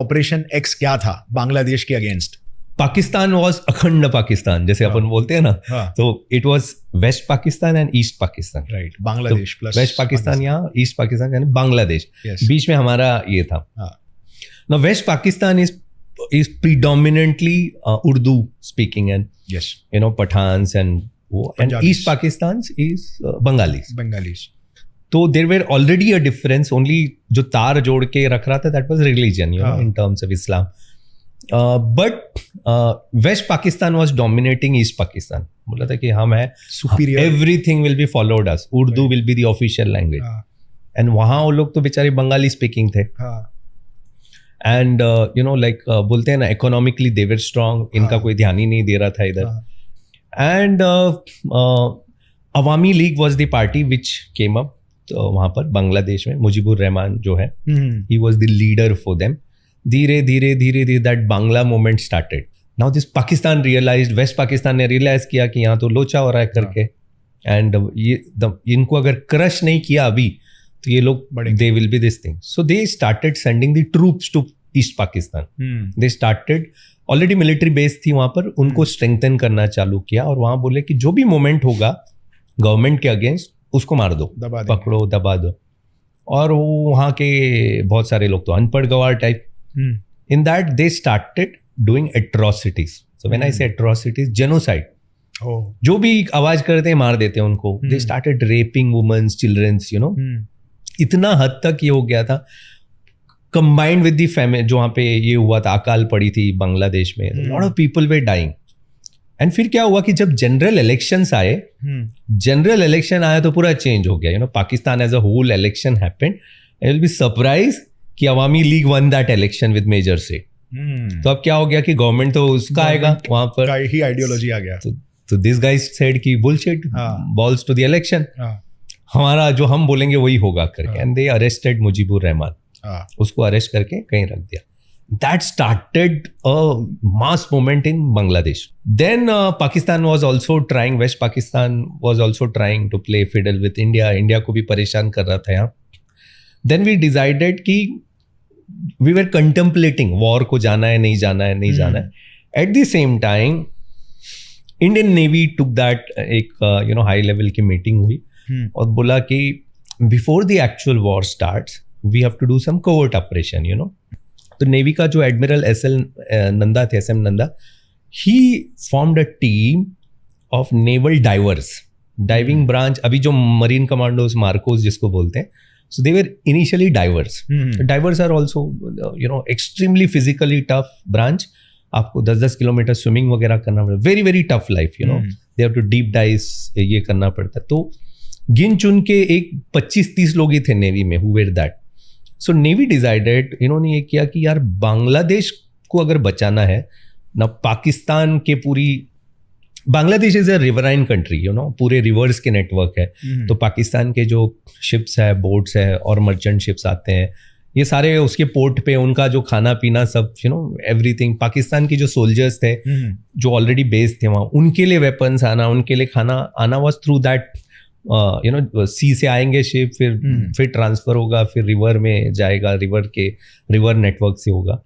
Operation x क्या था बांग्लादेश के अगेंस्ट? पाकिस्तान वॉज अखंड पाकिस्तान, जैसे अपन बोलते हैं ना, तो it was West Pakistan and East Pakistan, right? Bangladesh plus West Pakistan या ईस्ट पाकिस्तान यानी बांग्लादेश, बीच में हमारा ये था. ना West Pakistan is predominantly Urdu speaking and you know Pathans and East Pakistan is Bengalis. So there were already a difference. Only जो तार जोड़ के रख रहा था that was religion, you know, in terms of Islam. But West Pakistan was dominating East Pakistan. बोला था कि हम है superior. Everything will be followed us. Urdu will be the official language. And वहाँ वो लोग तो बेचारे बंगाली speaking थे. And you know like बोलते हैं ना economically they were strong. इनका कोई ध्यान ही नहीं दे रहा था इधर. And Awami League was the party which came up. तो वहाँ पर बांग्लादेश में मुजीबुर रहमान जो है, he was the leader for them. धीरे धीरे that Bangla movement started. Now this Pakistan realized, West Pakistan ने realize किया कि यहाँ तो लोचा हो रहा है करके. And ये इनको अगर क्रश नहीं किया अभी तो ये लोग they will be this thing. So they started sending the troops to East Pakistan. They started already military base थी वहाँ पर, उनको strengthen करना चालू किया और वहाँ बोले कि जो भी मोमेंट होगा गवर्नमेंट के अगेंस्ट उसको मार दो, पकड़ो, दबा दो. और वो वहाँ के बहुत सारे लोग तो अनपढ़ गवार type. In that they started doing atrocities. So when I say atrocities, genocide. जो भी आवाज करते हैं मार देते हैं उनको. They started raping women, children, you know. इतना हद तक ये हो गया था. Combined with the famine, जो वहाँ पे ये हुआ था, अकाल पड़ी थी बांग्लादेश में. lot of people were dying. And फिर क्या हुआ कि जब जनरल इलेक्शंस आए, जनरल इलेक्शन आया तो पूरा चेंज हो गया. You know Pakistan as a whole election happened. I will be surprise कि Awami League won that election with major से. तो अब क्या हो गया कि गवर्नमेंट तो उसका आएगा, वहां पर ही आइडियोलॉजी आ गया. तो दिस गाइस सेड कि bullshit, balls to the election, हमारा जो हम बोलेंगे वही होगा करके. And they arrested Mujibur Rahman. उसको अरेस्ट करके कहीं रख दिया. That started a mass movement in Bangladesh. Then Pakistan was also trying, West Pakistan was also trying to play fiddle with India. India को भी परेशान कर रहा था यहाँ. Then we decided कि we were contemplating war को जाना है नहीं जाना है नहीं जाना है. At the same time, Indian Navy took that एक you know high level की meeting हुई और बोला कि before the actual war starts, we have to do some covert operation, you know. तो नेवी का जो admiral SM Nanda, he formed a team of naval divers, diving branch. अभी जो मरीन कमांडोज, मार्कोस जिसको बोलते हैं, so they were initially divers. Divers are also you know extremely physically tough branch. आपको 10-10 kilometre swimming वगैरह करना पड़ता है. Very very tough life, you know. They have to deep dive, ये करना पड़ता है. तो गिन चुन के एक 25-30 लोग ही थे नेवी में who were that. So navy decided, इन्होंने ये किया कि यार बांग्लादेश को अगर बचाना है ना, पाकिस्तान के पूरी, Bangladesh is a riverine country, you know, पूरे रिवर्स के नेटवर्क है. तो पाकिस्तान के जो शिप्स है, बोट्स है और मर्चेंट शिप्स आते हैं, ये सारे उसके पोर्ट पे, उनका जो खाना पीना सब, यू नो, एवरीथिंग. पाकिस्तान के जो सोल्जर्स थे जो ऑलरेडी बेस्ड थे वहाँ, उनके लिए वेपन्स आना, उनके लिए खाना आना was through that, you know, sea से आएंगे शिप, फिर ट्रांसफर होगा, फिर रिवर में जाएगा, रिवर नेटवर्क से होगा.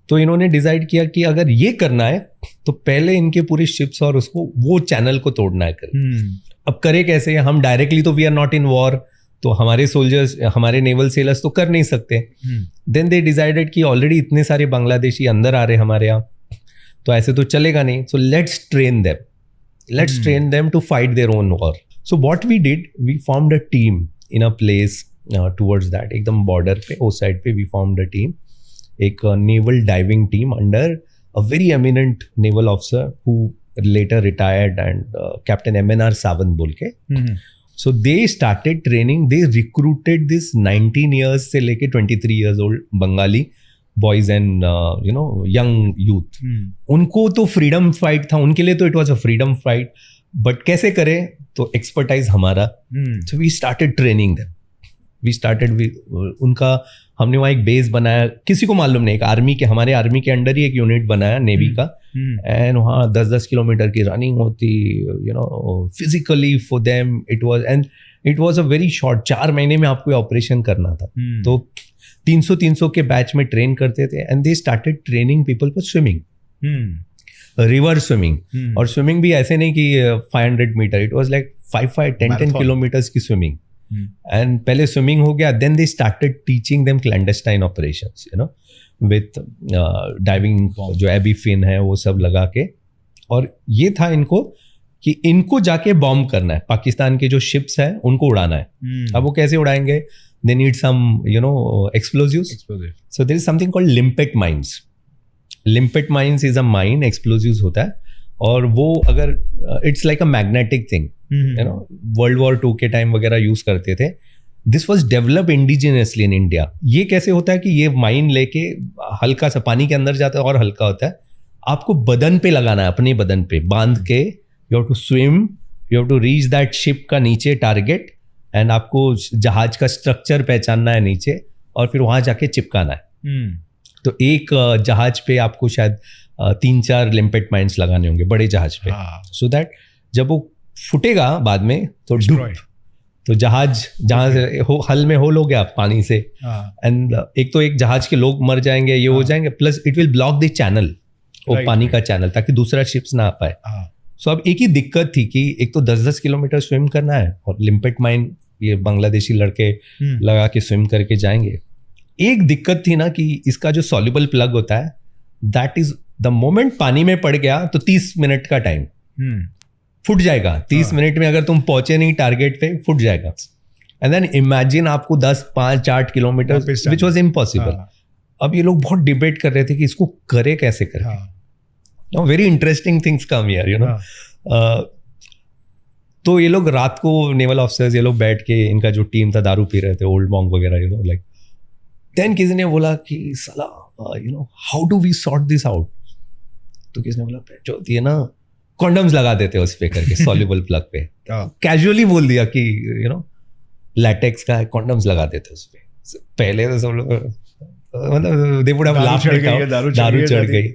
तो इन्होंने डिसाइड किया कि अगर ये करना है तो पहले इनके पूरे शिप्स और उसको वो चैनल को तोड़ना है करें. अब करे कैसे? हम डायरेक्टली तो we are not in war, तो हमारे सोल्जर्स, हमारे नेवल सेलर्स तो कर नहीं सकते. देन दे डिसाइडेड कि ऑलरेडी इतने सारे बांग्लादेशी अंदर आ रहे हमारे यहाँ, तो ऐसे तो चलेगा नहीं. So let's train them to fight their own war. So what we did, we formed a team in a place towards that, एकदम border पे, उस side पे we formed a team, एक naval diving team under a very eminent naval officer who later retired, and Captain MNR Sawant बोल के. So they started training, they recruited this 19 years से लेके 23 years old Bengali boys and you know young youth. उनको तो freedom fight था, उनके लिए तो it was a freedom fight. But कैसे करें? तो एक्सपर्टाइज हमारा. So we started training them. We started उनका हमने वहाँ एक बेस बनाया, किसी को मालूम नहीं, एक आर्मी के, हमारे आर्मी के अंडर ही एक यूनिट बनाया नेवी का, एंड वहाँ 10-10 किलोमीटर की रनिंग होती, physically for them it was a very short, 4 महीने में आपको ऑपरेशन करना था। तो 300 के बैच में ट्रेन करते थे, and they started training people for swimming, river swimming. और स्विमिंग भी ऐसे नहीं कि 500 metre, it was like 5-10 kilometres की स्विमिंग। एंड पहले स्विमिंग हो गया, then they started teaching them clandestine operations, with diving, जो एबी फिन है वो सब लगा के। और ये था इनको कि इनको जाके बॉम्ब करना है, पाकिस्तान के जो शिप्स है उनको उड़ाना है। अब वो कैसे उड़ाएंगे? They need some explosives. So there is something called limpet mines. Limpet mines is a mine, explosives होता है, और वो अगर it's like a magnetic thing, world war 2 के टाइम वगैरह यूज करते थे। This was develop indigenously in India. ये कैसे होता है कि ये माइन लेके हल्का सा पानी के अंदर जाता है और हल्का होता है, आपको बदन पे लगाना है, अपने बदन पे बांध के, you have to swim, you have to reach that ship का नीचे टारगेट, एंड आपको जहाज का स्ट्रक्चर पहचानना है नीचे, और फिर वहां जाके चिपकाना है। तो एक जहाज पे आपको शायद 3-4 लिम्पेट माइंस लगाने होंगे, बड़े जहाज पे, सो दैट जब वो फुटेगा बाद में तो डूब, तो जहाज जहाँ से हल में होल हो गया पानी से, एंड एक तो एक जहाज के लोग मर जाएंगे, ये हो जाएंगे, plus it will block the channel, वो पानी का चैनल, ताकि दूसरा शिप्स ना आ पाए। सो अब एक ही दिक्कत थी कि एक तो 10-10 किलोमीटर स्विम करना है, और लिम्पेट माइन ये बांग्लादेशी लड़के लगा के स्विम करके जाएंगे। एक दिक्कत थी ना कि इसका जो सॉल्युबल प्लग होता है, दैट इज द मोमेंट पानी में पड़ गया तो 30 मिनट का टाइम, फुट जाएगा 30 मिनट में, अगर तुम पहुंचे नहीं टारगेट पे फुट जाएगा। एंड देन इमेजिन आपको 10-5-8 किलोमीटर, विच वॉज इम्पॉसिबल। अब ये लोग बहुत डिबेट कर रहे थे कि इसको करे कैसे करके। Very interesting things come here, तो ये लोग रात को, नेवल ऑफिसर्स, ये लोग बैठ के, इनका जो टीम था दारू पी रहे थे, ओल्ड मॉन्क वगैरह, लाइक। देन किसी ने बोला कि साला how do we sort this out? तो किसी ने बोला जो ये ना कॉन्डम्स लगा देते उस पे करके, सॉल्युबल प्लग पे। कैजुअली बोल दिया कि लैटेक्स का है, कॉन्डम्स लगा देते उस पे। पहले तो सब लोग मतलब they would have laughed it out, दारू चढ़ गई।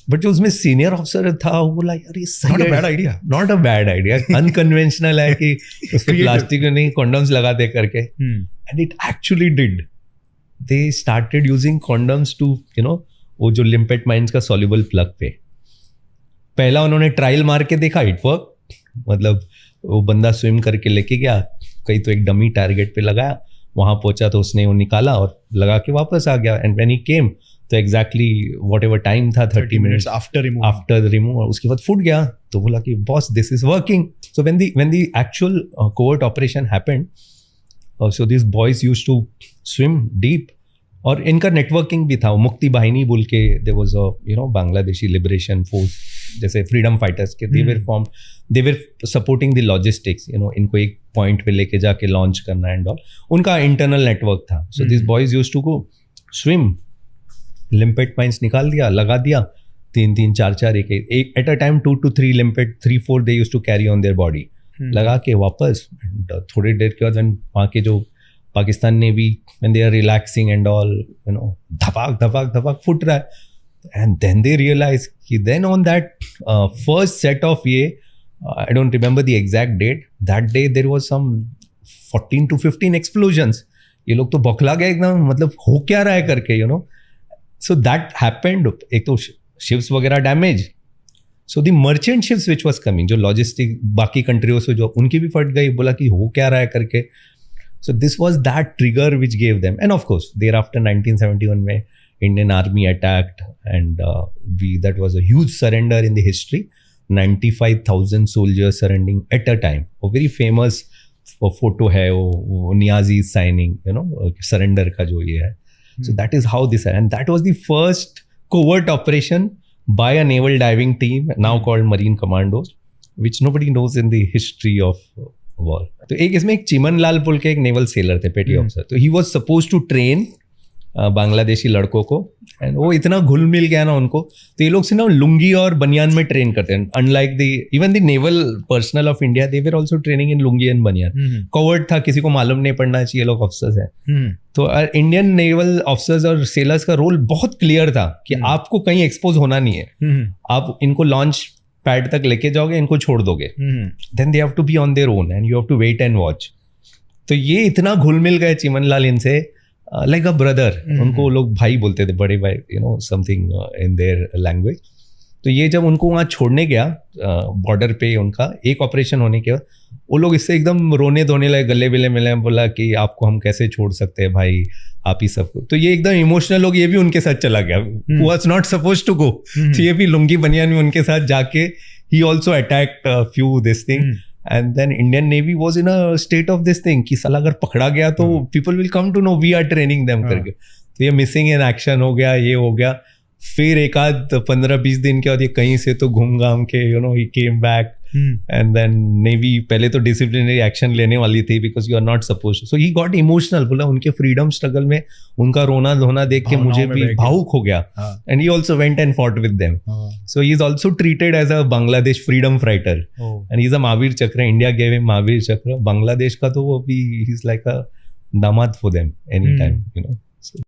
बट जो उसमें सीनियर ऑफिसर था वो बोला यार ये सही है, not a bad idea, unconventional है कि उस पे प्लास्टिक नहीं कॉन्डम्स लगा दे करके। And it actually did. They started using condoms to वो जो लिम्पेट माइंस का सॉल्युबल प्लग पे। पहला उन्होंने ट्रायल मार के देखा, इट वर्क। मतलब वो बंदा स्विम करके लेके गया, कहीं तो एक डमी टारगेट पे लगाया, वहां पहुंचा तो उसने वो निकाला और लगा के वापस आ गया। एंड व्हेन ही केम तो एग्जैक्टली वॉट एवर टाइम था, 30 मिनट्स आफ्टर रिमूव, उसके बाद फुट गया। तो बोला कि boss this is working. So when the actual covert operation happened, so this boys used to swim deep. और इनका नेटवर्किंग भी था, मुक्ति बाहिनी बोल के, there was a Bangladeshi liberation force, जैसे फ्रीडम फाइटर्स के, they were supporting the logistics, इनको एक पॉइंट पे लेके जाके लॉन्च करना एंड ऑल, उनका इंटरनल नेटवर्क था। So this boys used to go swim, limpet mines निकाल दिया, लगा दिया, 3-3, 4-4, एक at a time 2 to 3 limpet, 3-4 they used to carry on their body, लगा के वापस। थोड़ी देर के बाद वहाँ के जो पाकिस्तान ने भी when they are relaxing and all, धपाक फुट रहा है। And then they realize कि then on that first set of I don't remember the exact date, that day there was some 14 to 15 explosions. ये लोग तो बौखला गए एकदम, मतलब हो क्या रहा है करके, So that happened. एक तो शिप्स वगैरह damage, so the merchant ships which was coming, जो लॉजिस्टिक बाकी कंट्रियों से जो उनकी भी फट गई, बोला कि हो क्या रहा है करके। So this was that trigger which gave them, and of course thereafter 1971 में Indian Army attacked, and that was a huge surrender in the history. 95,000 soldiers surrendering at a time. वो very famous photo है, वो Niazi signing, surrender का जो ये है. So that is how this, and that was the first covert operation by a naval diving team now called Marine Commandos, which nobody knows in the history of war. तो एक इसमें एक चिमन लाल बोल के एक नेवल सेलर थे, petty officer, तो he was suppose to train Bangladeshi लड़कों को, एंड वो इतना घुल मिल गया ना उनको, तो ये लोग से ना लुंगी और बनियान में ट्रेन करते हैं. Unlike the even the naval personal of India, they were also training in lungi and बनियान. कवर्ड था, किसी को मालूम नहीं पड़ना चाहिए लोग ऑफिसर्स हैं. तो इंडियन नेवल ऑफिसर्स और सेलर्स का रोल बहुत क्लियर था कि आपको कहीं एक्सपोज होना नहीं है. आप इनको लॉन्च पैड तक लेके जाओगे, इनको छोड़ दोगे, then they have to be on their own and you have to wait and watch. तो ये इतना घुल मिल गए चिमनलाल इनसे, लाइक अ ब्रदर. उनको लोग भाई बोलते थे, बड़े भाई, you know, something in their language. तो ये जब उनको वहाँ छोड़ने गया बॉर्डर पे, उनका एक ऑपरेशन होने के बाद वो लोग इससे एकदम रोने धोने लगे, गले बिले मिले, बोला कि आपको हम कैसे छोड़ सकते हैं भाई, आप ही सबको. तो ये एकदम इमोशनल हो गया, ये भी उनके साथ चला गया. Was not suppose to go, तो ये भी लुंगी बनियान में उनके साथ जाके ही also attacked few this thing. And then Indian Navy was in a state of this thing कि साला अगर पकड़ा गया तो people will come to know we are training them करके. तो ये मिसिंग इन एक्शन हो गया, ये हो गया. फिर एक आध 15-20 दिन के बाद ये कहीं से तो घूम घाम के, you know, he came back. And then Navy पहले तो डिसिप्लिनरी एक्शन लेने वाली थी because you are not supposed to. So he got emotional. बोला उनके फ्रीडम स्ट्रगल में उनका रोना धोना देख के मुझे भी भावुक हो गया. And he also went and fought with them. So he is also treated as a Bangladesh freedom fighter. And he is a Mahavir Chakra. India gave him Mahavir Chakra. Bangladesh का तो वो भी he is like a दामाद for them anytime, you know.